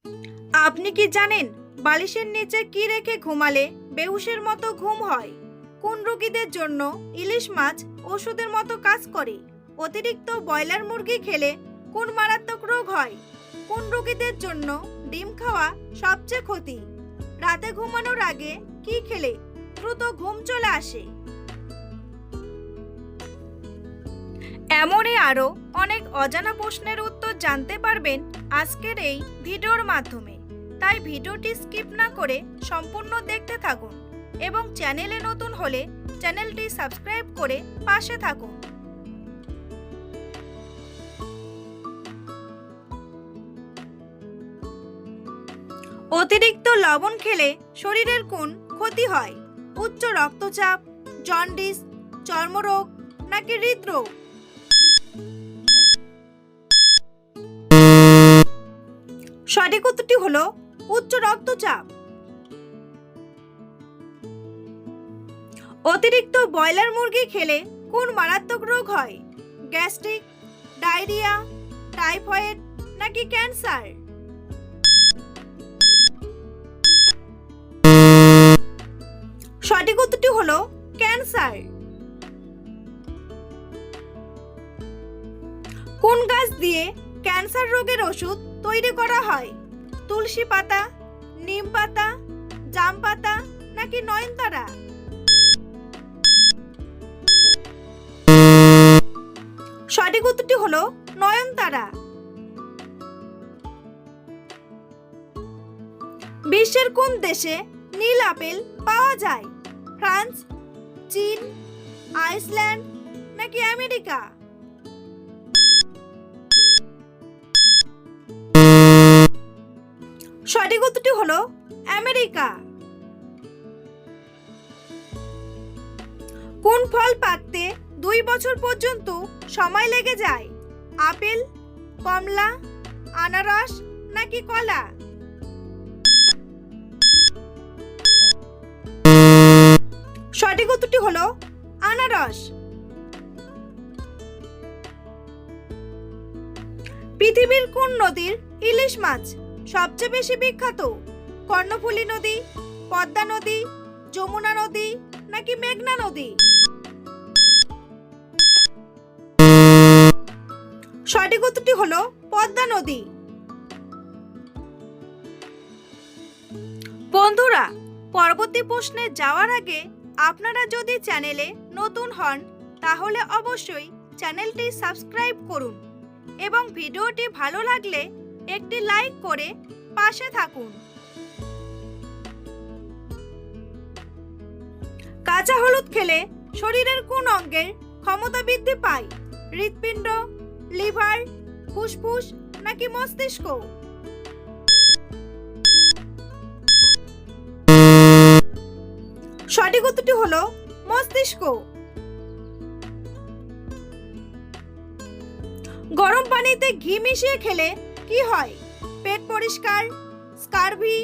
আপনি কি জানেন বালিশের নিচে কি রেখে ঘুমালে বেহুশের মতো ঘুম হয়? কোন রোগীদের জন্য ইলিশ মাছ ওষুধের মতো কাজ করে? অতিরিক্ত ব্রয়লার মুরগি খেলে কোন মারাত্মক রোগ হয়? কোন রোগীদের জন্য ডিম খাওয়া সবচেয়ে ক্ষতি? রাতে ঘুমানোর আগে কি খেলে দ্রুত ঘুম চলে আসে? এমনই আরো অনেক অজানা প্রশ্নের উত্তর জানতে পারবেন আজকের এই ভিডিওর মাধ্যমে। তাই ভিডিওটি স্কিপ না করে সম্পূর্ণ দেখতে থাকুন এবং চ্যানেলে নতুন হলে চ্যানেলটি সাবস্ক্রাইব করে পাশে থাকুন। অতিরিক্ত লবণ খেলে শরীরের কোন ক্ষতি হয়? উচ্চ রক্তচাপ, জন্ডিস, চর্মরোগ নাকি হৃদরোগ? সঠিক উত্তরটি হলো উচ্চ রক্তচাপ। অতিরিক্ত ব্রয়লার মুরগি খেলে কোন মারাত্মক রোগ হয়? গ্যাস্ট্রিক, ডায়রিয়া, টাইফয়েড নাকি ক্যান্সার? সঠিক উত্তরটি হলো ক্যান্সার। কোন গাছ দিয়ে ক্যান্সার রোগের ওষুধ তৈরি করা হয়? তুলসী পাতা, নিম পাতা, জাম পাতা নাকি নয়নতারা? সঠিক উত্তরটি হলো নয়নতারা। বিশ্বের কোন দেশে নীল আপেল পাওয়া যায়? ফ্রান্স, চীন, আইসল্যান্ড নাকি আমেরিকা? সঠিক উত্তরটি হলো আমেরিকা। কোন ফল পাকতে 2 বছর পর্যন্ত সময় লেগে যায়? আপেল, কমলা, আনারস নাকি কলা? সঠিক উত্তরটি হলো আনারস। পৃথিবীর কোন নদীর ইলিশ মাছ সবচেয়ে বেশি বিখ্যাত? কর্ণফুলী নদী, পদ্মা নদী, যমুনা নদী নাকি মেঘনা নদী? সঠিক উত্তরটি হলো পদ্মা নদী। বন্ধুরা, পরবর্তী প্রশ্নে যাওয়ার আগে আপনারা যদি চ্যানেলে নতুন হন তাহলে অবশ্যই চ্যানেলটি সাবস্ক্রাইব করুন এবং ভিডিওটি ভালো লাগলে একটি লাইক করে পাশে থাকুন। কাঁচা হলুদ খেলে শরীরের কোন অঙ্গের ক্ষমতা বৃদ্ধি পায়? হৃৎপিণ্ড, লিভার, ফুসফুস নাকি মস্তিষ্ক? সঠিক উত্তরটি হলো মস্তিষ্ক। গরম পানিতে ঘি মিশিয়ে খেলে কি হয়? পেট পরিষ্কার, স্কারভি,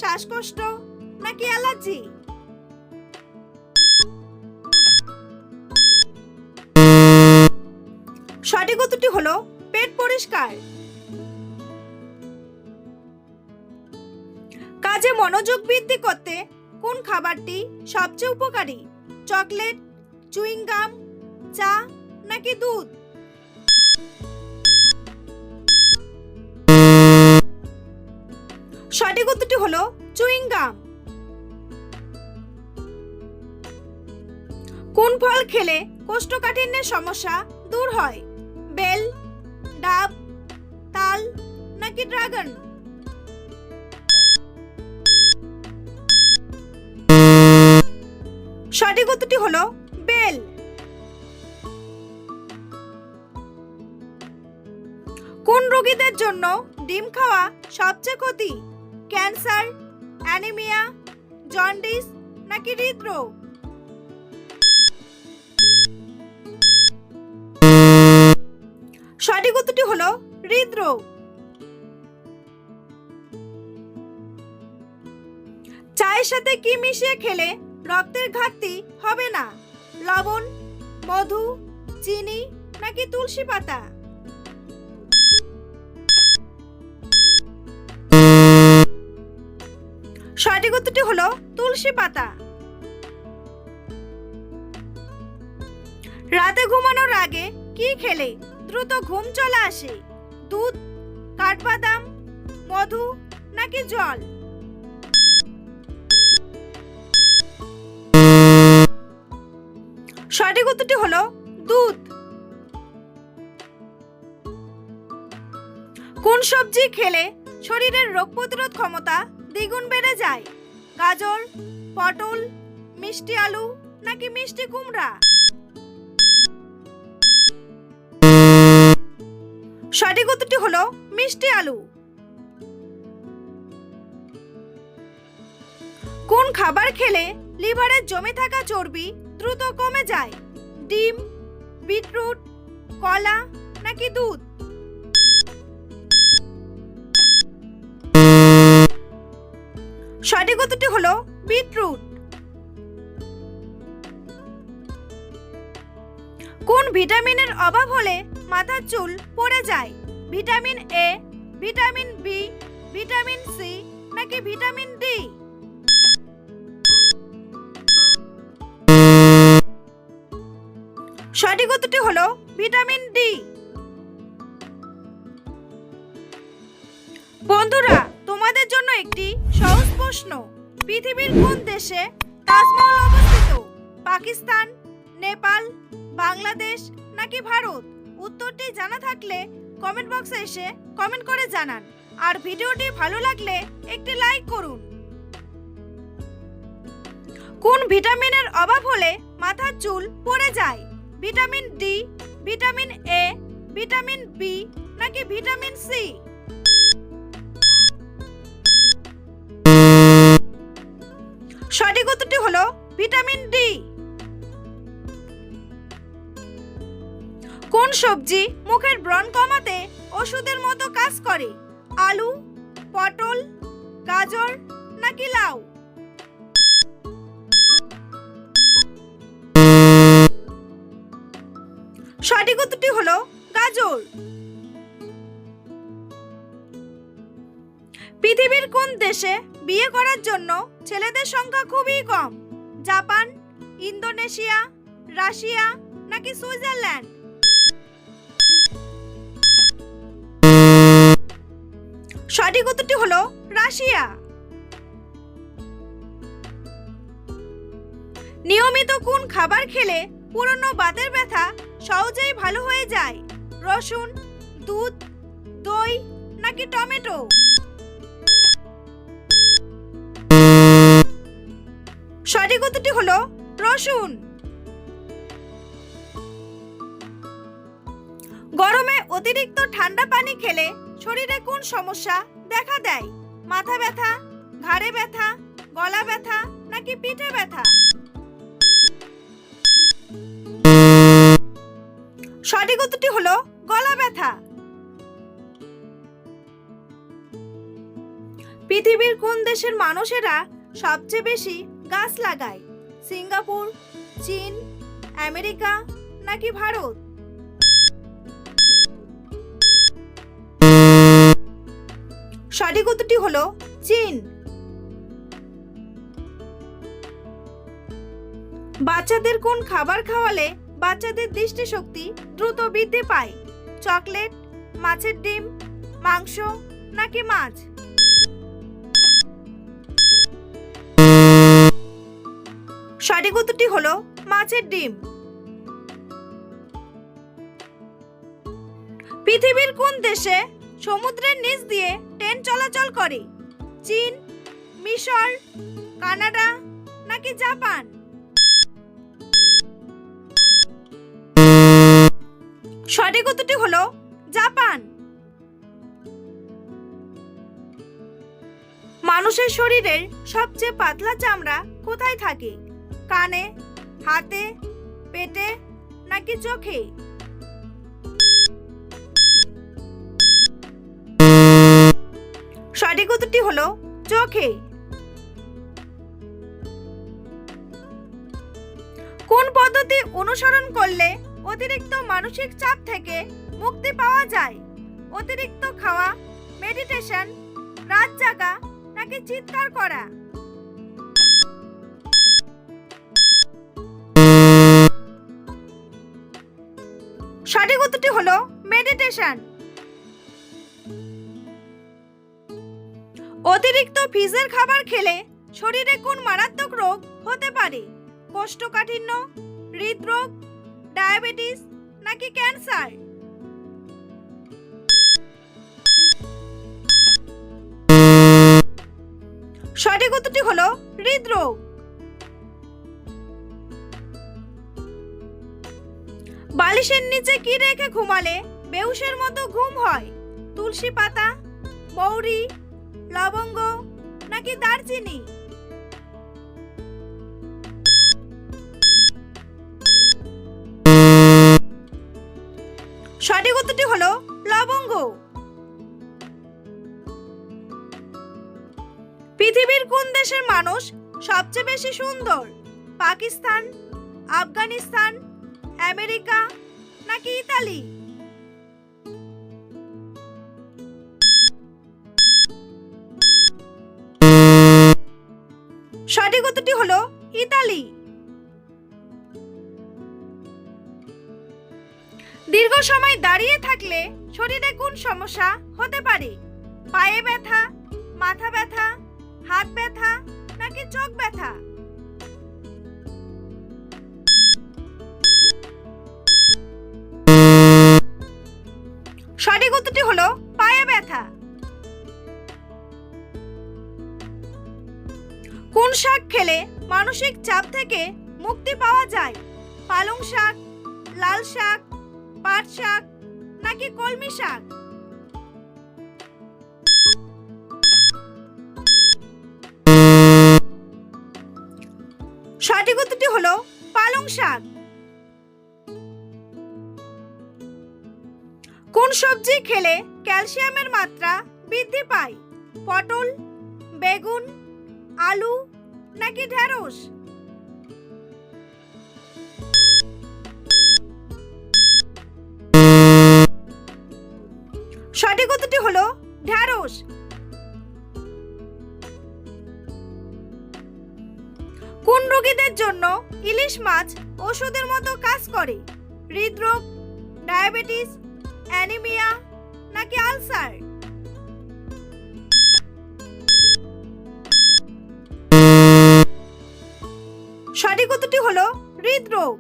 শ্বাসকষ্ট নাকি অ্যালার্জি? সঠিক উত্তরটি হলো পেট পরিষ্কার। কাজে মনোযোগ বৃদ্ধি করতে কোন খাবারটি সবচেয়ে উপকারী? চকলেট, চুইং গাম, চা নাকি দুধ? সঠিক উত্তরটি হলো চুইং গাম। কোন ফল খেলে কোষ্ঠকাঠিন্যের সমস্যা দূর হয়? বেল, ডাব, তাল নাকি ড্রাগন? সঠিক উত্তরটি হলো বেল। কোন রোগীদের জন্য ডিম খাওয়া সবচেয়ে ক্ষতি? ক্যান্সার, অ্যানিমিয়া, জন্ডিস নাকি হৃদরোগ? সঠিক উত্তরটি হলো হৃদরোগ। চায়ের সাথে কি মিশিয়ে খেলে রক্তের ঘাটতি হবে না? লবণ, মধু, চিনি নাকি তুলসী পাতা? উত্তরটি হলো তুলসী পাতা। রাতে ঘুমানোর আগে কি খেলে দ্রুত ঘুম চলে আসে? দুধ, কাঠবাদাম, মধু নাকি জল? সঠিক উত্তরটি হলো দুধ। কোন সবজি খেলে শরীরের রোগ প্রতিরোধ ক্ষমতা দ্বিগুণ বেড়ে যায়? গাজর, পটল, মিষ্টি আলু নাকি মিষ্টি কুমড়া? সঠিক উত্তরটি হলো মিষ্টি আলু। কোন খাবার খেলে লিভারে জমে থাকা চর্বি দ্রুত কমে যায়? ডিম, বিটরুট, কলা নাকি দুধ? সঠিক উত্তরটি হলো বিটরুট। কোন ভিটামিনের অভাব হলে মাথার চুল পড়ে যায়? Vitamin A, vitamin B, vitamin C নাকি ভিটামিন ডি? সঠিক উত্তরটি হলো ভিটামিন ডি। বন্ধুরা, তোমাদের জন্য একটি সহজ প্রশ্ন। পৃথিবীর কোন দেশে তাজমহল অবস্থিত? পাকিস্তান, নেপাল, বাংলাদেশ নাকি ভারত? উত্তরটি জানা থাকলে কমেন্ট বক্সে এসে কমেন্ট করে জানান। আর ভিডিওটি ভালো লাগলে একটি লাইক করুন। কোন ভিটামিনের অভাব হলে মাথার চুল পড়ে যায়? Vitamin D, vitamin A, vitamin B নাকি ভিটামিন সি? সঠিক উত্তরটি হলো ভিটামিন ডি। কোন সবজি মুখের ব্রণ কমাতে ওষুধের মতো কাজ করে? আলু, পটল, গাজর নাকি লাউ? সঠিক উত্তরটি হলো গাজর। পৃথিবীর কোন দেশে বিয়ে করার জন্য ছেলেদের সংখ্যা খুবই কম? জাপান, ইন্দোনেশিয়া, রাশিয়া নাকি সুইজারল্যান্ড? সঠিক উত্তরটি হলো রাশিয়া। নিয়মিত কোন খাবার খেলে পুরনো বাতের ব্যথা সহজেই ভালো হয়ে যায়? রসুন, দুধ, দই নাকি টমেটো? সঠিক উত্তরটি হলো রসুন। গরমে অতিরিক্ত ঠান্ডা পানি খেলে শরীরে কোন সমস্যা দেখা দেয়? মাথা ব্যথা, ঘাড়ে ব্যথা, গলা ব্যথা নাকি পিঠে ব্যথা? সঠিক উত্তরটি হলো গলা ব্যথা। পৃথিবীর কোন দেশের মানুষেরা সবচেয়ে বেশি গাছ লাগায়? সিঙ্গাপুর, চীন, আমেরিকা নাকি ভারত? সঠিক উত্তরটি হলো চীন। বাচ্চাদের কোন খাবার খাওয়ালে বাচ্চাদের দৃষ্টিশক্তি দ্রুত বৃদ্ধি পায়? চকলেট, মাছের ডিম, মাংস নাকি মাছ? সঠিক উত্তরটি হলো মাছের ডিম। পৃথিবীর কোন দেশে সমুদ্রের নিচ দিয়ে ট্রেন চলাচল করে? চীন, মিশর, কানাডা নাকি জাপান? সঠিক উত্তরটি হলো জাপান। মানুষের শরীরের সবচেয়ে পাতলা চামড়া কোথায় থাকে? কানে, হাতে, পেটে নাকি চোখে? সঠিক উত্তরটি হলো চোখে। কোন পদ্ধতি অনুসরণ করলে অতিরিক্ত মানসিক চাপ থেকে মুক্তি পাওয়া যায়? অতিরিক্ত খাওয়া, মেডিটেশন, রাত জাগা নাকি চিৎকার করা? সঠিক উত্তরটি হলো মেডিটেশন। অতিরিক্ত ফ্রিজের খাবার খেলে শরীরে কোন মারাত্মক রোগ হতে পারে? কোষ্ঠকাঠিন্য, হৃদরোগ, ডায়াবেটিস নাকি ক্যান্সার? সঠিক উত্তরটি হলো হৃদরোগ। বালিশের নিচে কি রেখে ঘুমালে বেহুশের মতো ঘুম হয়? তুলসী পাতা, মৌরি, লবঙ্গ নাকি দারচিনি? সঠিক উত্তরটি হলো লবঙ্গ। পৃথিবীর কোন দেশের মানুষ সবচেয়ে বেশি সুন্দর? পাকিস্তান, আফগানিস্তান, আমেরিকা নাকি ইতালি? সঠিক উত্তরটি হলো ইতালি। দীর্ঘ সময় দাঁড়িয়ে থাকলে শরীরে কোন সমস্যা হতে পারে? পায়ে ব্যথা, মাথা ব্যথা, হাত ব্যথা নাকি চোখ ব্যথা? সঠিক উত্তরটি হলো পায়ে ব্যথা। কোন শাক খেলে মানসিক চাপ থেকে মুক্তি পাওয়া যায়? পালং শাক, লাল শাক, পাট শাক নাকি কলমি শাক? সঠিক উত্তরটি হলো পালং শাক। কোন সবজি খেলে ক্যালসিয়ামের মাত্রা বৃদ্ধি পায়? পটল, বেগুন, আলু নাকি ঢেঁড়স? সঠিক উত্তরটি হলো ঢেঁড়স। কোন রোগীদের জন্য ইলিশ মাছ ওষুধের মতো কাজ করে? হৃদরোগ, ডায়াবেটিস, অ্যানিমিয়া নাকি আলসার? সঠিক উত্তরটি হলো হৃদরোগ।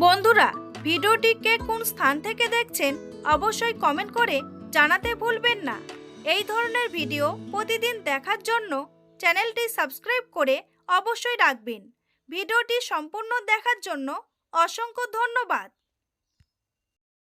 বন্ধুরা, ভিডিওটিকে কোন স্থান থেকে দেখছেন অবশ্যই কমেন্ট করে জানাতে ভুলবেন না। এই ধরনের ভিডিও প্রতিদিন দেখার জন্য চ্যানেলটি সাবস্ক্রাইব করে অবশ্যই রাখবেন। ভিডিওটি সম্পূর্ণ দেখার জন্য অসংখ্য ধন্যবাদ।